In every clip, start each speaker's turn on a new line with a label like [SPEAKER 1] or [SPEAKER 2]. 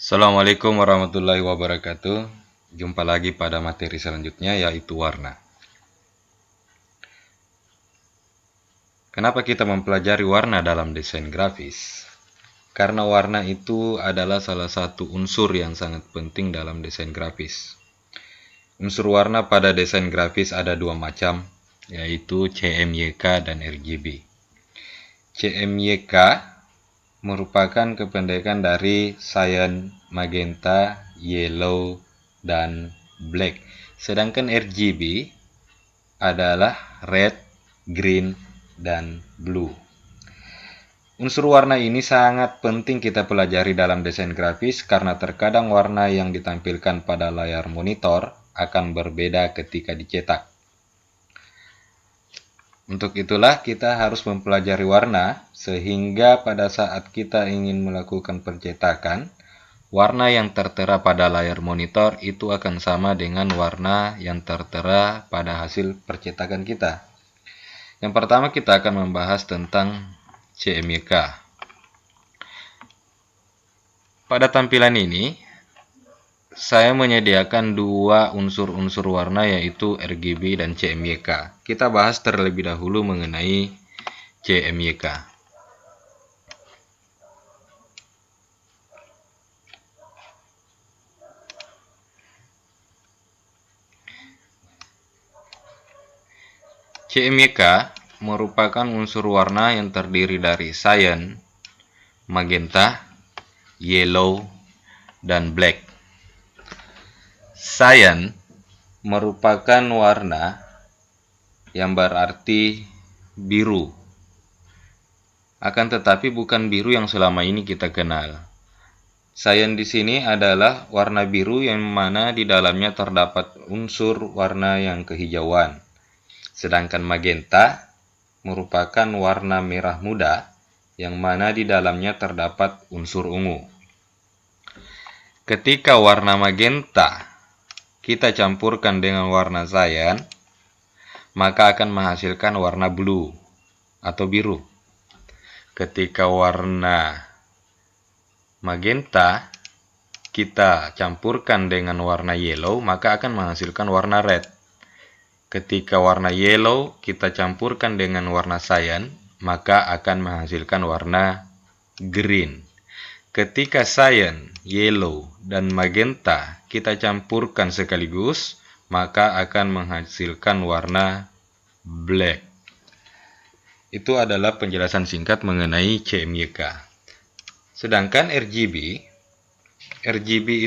[SPEAKER 1] Assalamualaikum warahmatullahi wabarakatuh. Jumpa lagi pada materi selanjutnya, yaitu warna. Kenapa kita mempelajari warna dalam desain grafis? Karena warna itu adalah salah satu unsur yang sangat penting dalam desain grafis. Unsur warna pada desain grafis ada dua macam, yaitu CMYK dan RGB. CMYK merupakan kependekan dari cyan, magenta, yellow, dan black. Sedangkan RGB adalah red, green, dan blue. Unsur warna ini sangat penting kita pelajari dalam desain grafis karena terkadang warna yang ditampilkan pada layar monitor akan berbeda ketika dicetak. Untuk itulah kita harus mempelajari warna sehingga pada saat kita ingin melakukan pencetakan, warna yang tertera pada layar monitor itu akan sama dengan warna yang tertera pada hasil percetakan kita. Yang pertama kita akan membahas tentang CMYK. Pada tampilan ini, saya menyediakan dua unsur-unsur warna yaitu RGB dan CMYK. Kita bahas terlebih dahulu mengenai CMYK. CMYK merupakan unsur warna yang terdiri dari cyan, magenta, yellow, dan black. Cyan merupakan warna yang berarti biru. Akan tetapi bukan biru yang selama ini kita kenal. Cyan di sini adalah warna biru yang mana di dalamnya terdapat unsur warna yang kehijauan. Sedangkan magenta merupakan warna merah muda yang mana di dalamnya terdapat unsur ungu. Ketika warna magenta kita campurkan dengan warna cyan, maka akan menghasilkan warna blue atau biru. Ketika warna magenta kita campurkan dengan warna yellow, maka akan menghasilkan warna red. Ketika warna yellow kita campurkan dengan warna cyan, maka akan menghasilkan warna green. Ketika cyan, yellow, dan magenta kita campurkan sekaligus, maka akan menghasilkan warna black. Itu adalah penjelasan singkat mengenai CMYK. Sedangkan RGB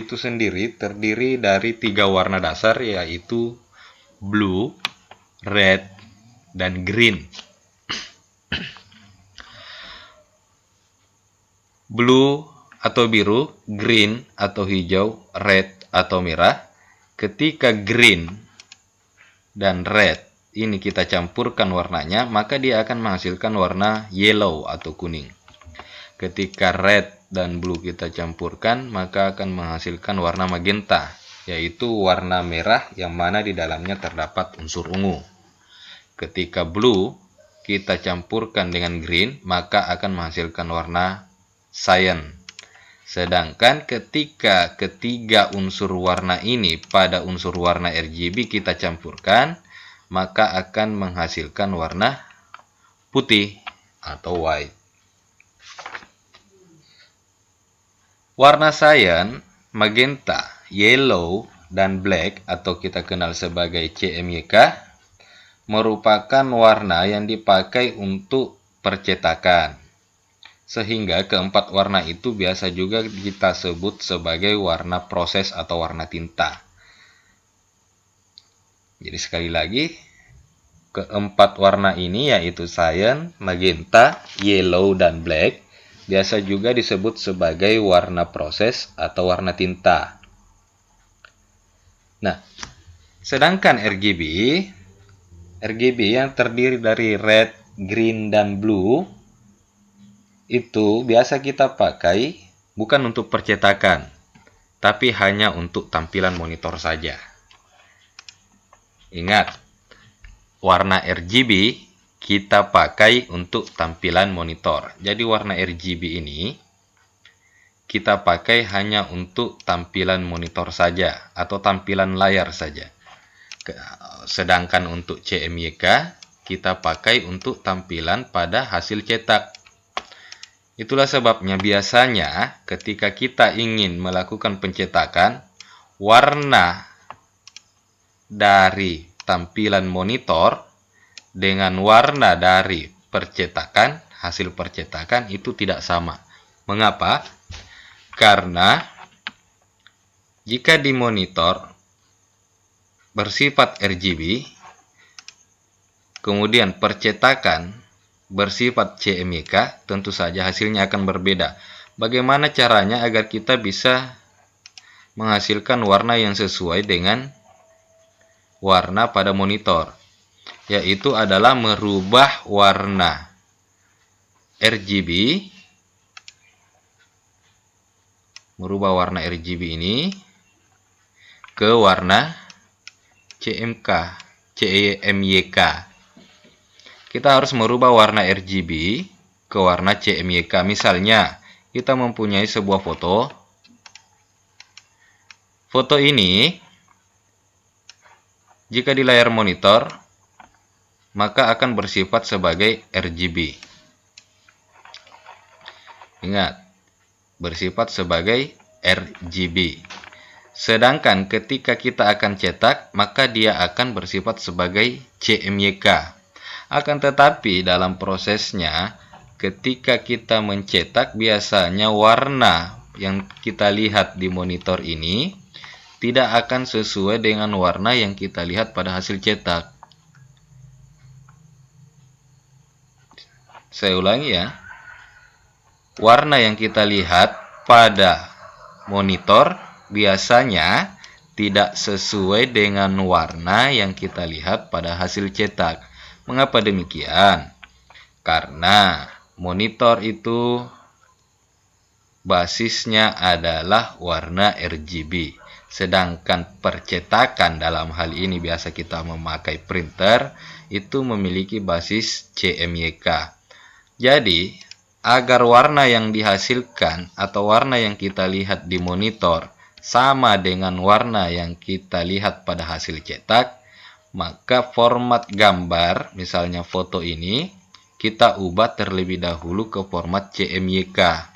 [SPEAKER 1] itu sendiri terdiri dari 3 warna dasar, yaitu blue, red, dan green. Blue atau biru, green atau hijau, red atau merah. Ketika green dan red ini kita campurkan warnanya, maka dia akan menghasilkan warna yellow atau kuning. Ketika red dan blue kita campurkan, maka akan menghasilkan warna magenta, yaitu warna merah yang mana di dalamnya terdapat unsur ungu. Ketika blue kita campurkan dengan green, maka akan menghasilkan warna cyan. Sedangkan ketika ketiga unsur warna ini pada unsur warna RGB kita campurkan, maka akan menghasilkan warna putih atau white. Warna cyan, magenta, yellow, dan black atau kita kenal sebagai CMYK merupakan warna yang dipakai untuk percetakan. Sehingga keempat warna itu biasa juga kita sebut sebagai warna proses atau warna tinta. Jadi sekali lagi, keempat warna ini yaitu cyan, magenta, yellow, dan black biasa juga disebut sebagai warna proses atau warna tinta. Nah, sedangkan RGB yang terdiri dari red, green, dan blue itu biasa kita pakai bukan untuk percetakan, tapi hanya untuk tampilan monitor saja. Ingat, warna RGB kita pakai untuk tampilan monitor. Jadi warna RGB ini kita pakai hanya untuk tampilan monitor saja atau tampilan layar saja. Sedangkan untuk CMYK kita pakai untuk tampilan pada hasil cetak. Itulah sebabnya biasanya ketika kita ingin melakukan pencetakan, warna dari tampilan monitor dengan warna dari percetakan, hasil percetakan itu tidak sama. Mengapa? Karena jika di monitor bersifat RGB, kemudian percetakan bersifat CMYK, tentu saja hasilnya akan berbeda. Bagaimana caranya agar kita bisa menghasilkan warna yang sesuai dengan warna pada monitor? Yaitu adalah merubah warna RGB, ini ke warna CMYK. Kita harus merubah warna RGB ke warna CMYK. Misalnya, kita mempunyai sebuah foto. Foto ini, jika di layar monitor, maka akan bersifat sebagai RGB. Ingat, bersifat sebagai RGB. Sedangkan ketika kita akan cetak, maka dia akan bersifat sebagai CMYK. Akan tetapi dalam prosesnya, ketika kita mencetak, biasanya warna yang kita lihat di monitor ini tidak akan sesuai dengan warna yang kita lihat pada hasil cetak. Saya ulangi ya. Warna yang kita lihat pada monitor biasanya tidak sesuai dengan warna yang kita lihat pada hasil cetak. Mengapa demikian? Karena monitor itu basisnya adalah warna RGB. Sedangkan percetakan dalam hal ini biasa kita memakai printer itu memiliki basis CMYK. Jadi, agar warna yang dihasilkan atau warna yang kita lihat di monitor sama dengan warna yang kita lihat pada hasil cetak, maka format gambar, misalnya foto ini, kita ubah terlebih dahulu ke format CMYK.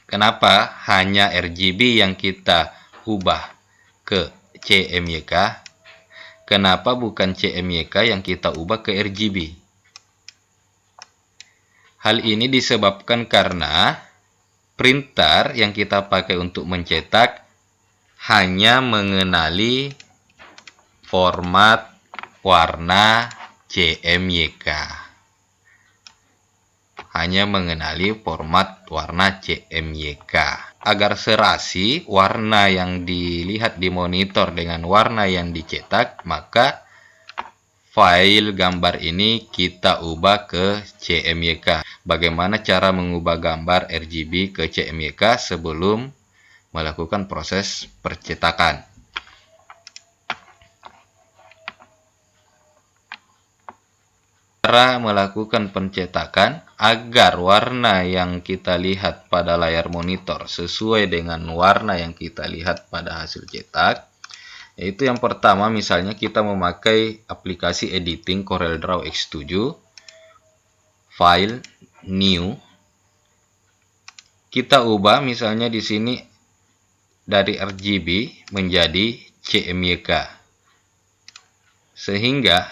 [SPEAKER 1] Kenapa hanya RGB yang kita ubah ke CMYK? Kenapa bukan CMYK yang kita ubah ke RGB? Hal ini disebabkan karena printer yang kita pakai untuk mencetak hanya mengenali format warna CMYK. Agar serasi warna yang dilihat di monitor dengan warna yang dicetak, maka file gambar ini kita ubah ke CMYK. Bagaimana cara mengubah gambar RGB ke CMYK sebelum melakukan proses percetakan? Cara melakukan pencetakan agar warna yang kita lihat pada layar monitor sesuai dengan warna yang kita lihat pada hasil cetak, yaitu yang pertama, misalnya kita memakai aplikasi editing CorelDRAW X7, file new, kita ubah misalnya di sini dari RGB menjadi CMYK, sehingga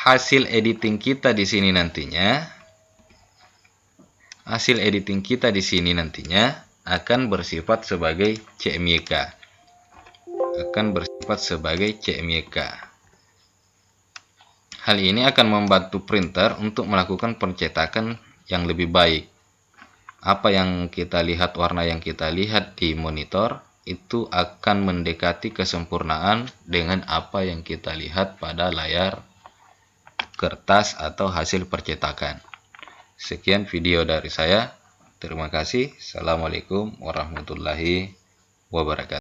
[SPEAKER 1] hasil editing kita di sini nantinya akan bersifat sebagai CMYK. Hal ini akan membantu printer untuk melakukan pencetakan yang lebih baik. Apa yang kita lihat, warna yang kita lihat di monitor itu akan mendekati kesempurnaan dengan apa yang kita lihat pada layar kertas atau hasil percetakan. Sekian video dari saya. Terima kasih. Assalamualaikum warahmatullahi wabarakatuh.